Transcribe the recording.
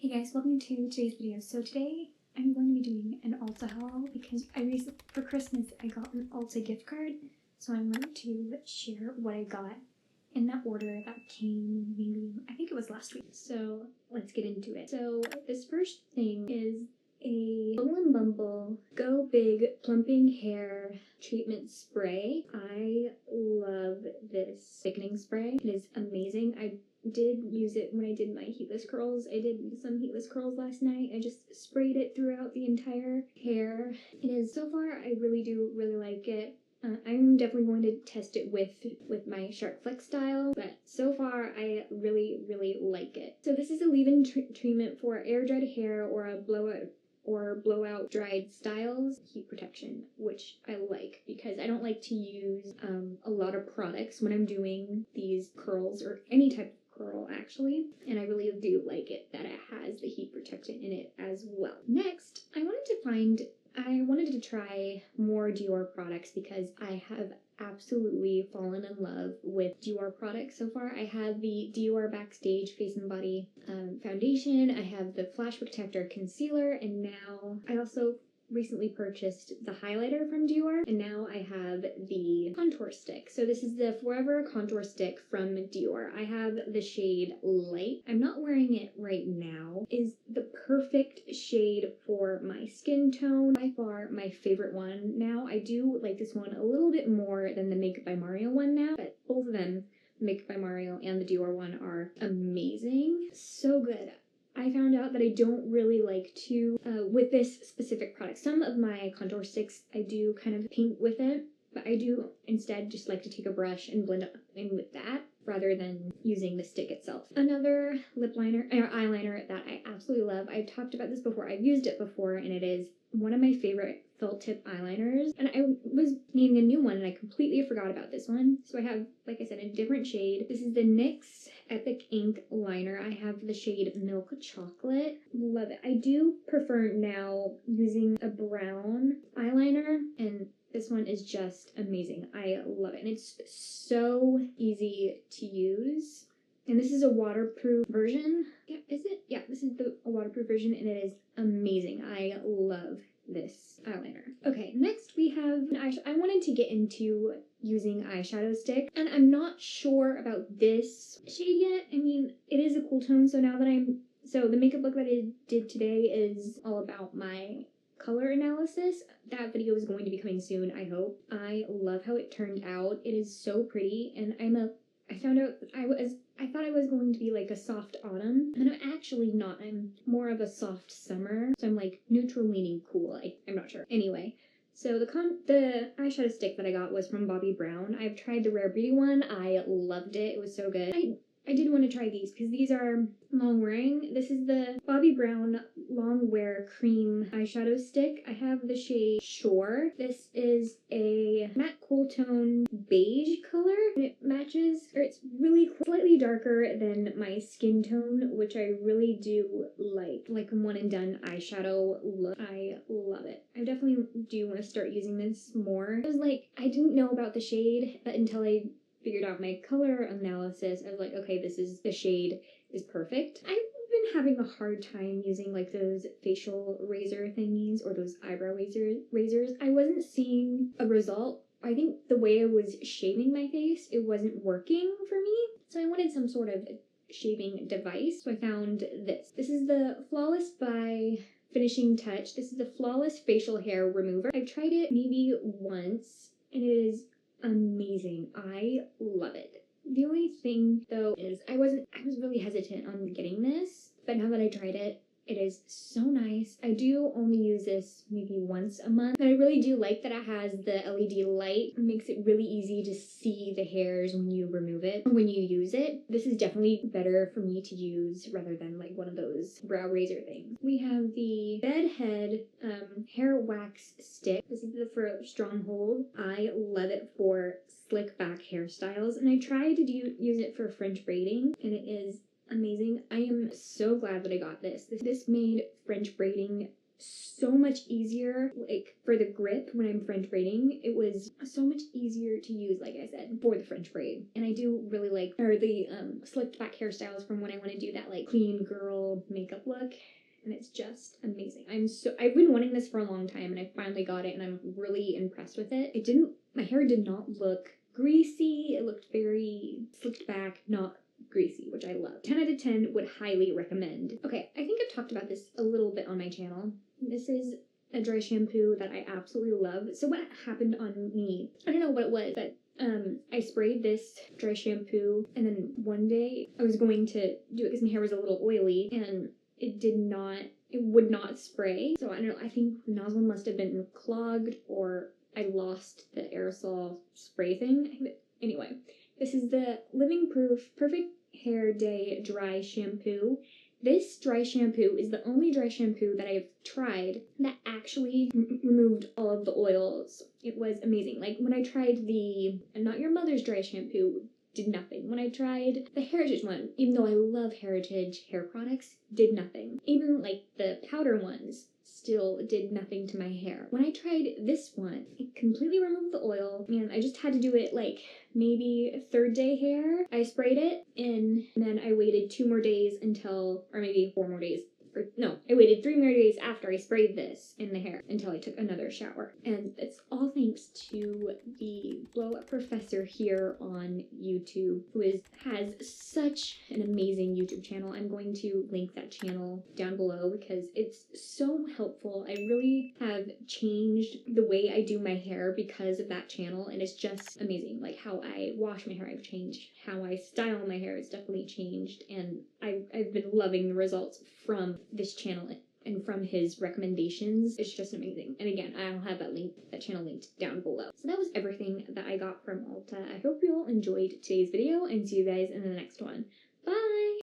Hey guys, welcome to today's video. So today I'm going to be doing an Ulta haul because for Christmas I got an Ulta gift card. So I'm going to share what I got in that order that came maybe, I think it was last week. So let's get into it. So this first thing is a Bumble Go Big Plumping Hair Treatment Spray. I love this thickening spray. It is amazing. I did use it when I did my heatless curls. I did some heatless curls last night. I just sprayed it throughout the entire hair. It is, so far, I really do really like it. I'm definitely going to test it with my Shark Flex style, but so far I really like it. So this is a leave-in treatment for air-dried hair or a blowout dried styles, heat protection, which I like because I don't like to use a lot of products when I'm doing these curls or any type of curl actually, and I really do like it that it has the heat protectant in it as well. Next, I wanted to try more Dior products because I have absolutely fallen in love with Dior products so far. I have the Dior Backstage Face and Body foundation, I have the Flash Protector concealer, and now I also recently purchased the highlighter from Dior, and now I have the contour stick. So this is the Forever Contour Stick from Dior. I have the shade Light. I'm not wearing it right now. It is the perfect shade for my skin tone. By far my favorite one now. I do like this one a little bit more than the Makeup by Mario one now, but both of them, Makeup by Mario and the Dior one, are amazing. So good. I found out that I don't really like to, with this specific product, some of my contour sticks I do kind of paint with it, but I do instead just like to take a brush and blend it in with that rather than using the stick itself. Another lip liner or eyeliner that I absolutely love, I've talked about this before, I've used it before, and it is one of my favorite felt tip eyeliners, and I was needing a new one and I completely forgot about this one. So I have, like I said, a different shade. This is the NYX Epic Ink Liner. I have the shade Milk Chocolate. Love it. I do prefer now using a brown eyeliner, and this one is just amazing. I love it, and it's so easy to use. And this is a waterproof version. Yeah, is it? Yeah, this is a waterproof version, and it is amazing. I love this eyeliner. Okay, next we have an eyeshadow. I wanted to get into using eyeshadow stick, and I'm not sure about this shade yet. I mean, it is a cool tone, so now that so the makeup look that I did today is all about my color analysis. That video is going to be coming soon, I hope. I love how it turned out. It is so pretty, and I found out that I thought I was going to be like a soft autumn, and I'm actually not. I'm more of a soft summer, so I'm like neutral leaning cool. I'm not sure. Anyway, so the eyeshadow stick that I got was from Bobbi Brown. I've tried the Rare Beauty one. I loved it. It was so good. I did want to try these because these are long wearing. This is the Bobbi Brown Long Wear Cream Eyeshadow Stick. I have the shade Shore. This is a matte cool tone beige color, and it matches, or it's really slightly darker than my skin tone, which I really do like a one and done eyeshadow look. I love it. I definitely do want to start using this more. I didn't know about the shade until I figured out my color analysis. I was like, okay, the shade is perfect. I've been having a hard time using like those facial razor thingies or those eyebrow razors. I wasn't seeing a result. I think the way I was shaving my face, it wasn't working for me. So I wanted some sort of shaving device. So I found this. This is the Flawless by Finishing Touch. This is the Flawless Facial Hair Remover. I've tried it maybe once, and it is amazing. I love it. The only thing though is I was really hesitant on getting this, but now that I tried it, it is so nice. I do only use this maybe once a month, but I really do like that it has the LED light. It makes it really easy to see the hairs when you remove it, when you use it. This is definitely better for me to use rather than like one of those brow razor things. We have the Bedhead hair wax stick. This is for Stronghold. I love it for slick back hairstyles, and I tried to use it for French braiding, and it is amazing. I am so glad that I got this. This made French braiding so much easier, like, for the grip when I'm French braiding. It was so much easier to use, like I said, for the French braid. And I do really like, or the slicked back hairstyles from when I want to do that, like, clean girl makeup look. And it's just amazing. I've been wanting this for a long time, and I finally got it, and I'm really impressed with it. My hair did not look greasy. It looked very slicked back, not greasy, which I love. 10 out of 10 would highly recommend. Okay, I think I've talked about this a little bit on my channel. This is a dry shampoo that I absolutely love. So what happened on me, I don't know what it was, but I sprayed this dry shampoo, and then one day I was going to do it because my hair was a little oily, and it would not spray. So I don't know, I think the nozzle must have been clogged, or I lost the aerosol spray thing. Anyway, this is the Living Proof Perfect Hair Day Dry Shampoo. This dry shampoo is the only dry shampoo that I've tried that actually removed all of the oils. It was amazing. Like, when I tried the Not Your Mother's dry shampoo, did nothing. When I tried the Heritage one, even though I love Heritage hair products, did nothing. Even, like, the powder ones still did nothing to my hair. When I tried this one, it completely removed the oil, and I just had to do it, like, maybe third day hair. I sprayed it in, and then I waited 2 more days until, or maybe 4 more days. I waited 3 more days after I sprayed this in the hair until I took another shower. And it's all thanks to the Blowout Professor here on YouTube, who has such an amazing YouTube channel. I'm going to link that channel down below because it's so helpful. I really have changed the way I do my hair because of that channel, and it's just amazing. Like, how I wash my hair, I've changed. How I style my hair has definitely changed, and I've been loving the results from this channel and from his recommendations. It's just amazing. And again, I'll have that channel linked down below. So that was everything that I got from Ulta. I hope you all enjoyed today's video, and see you guys in the next one.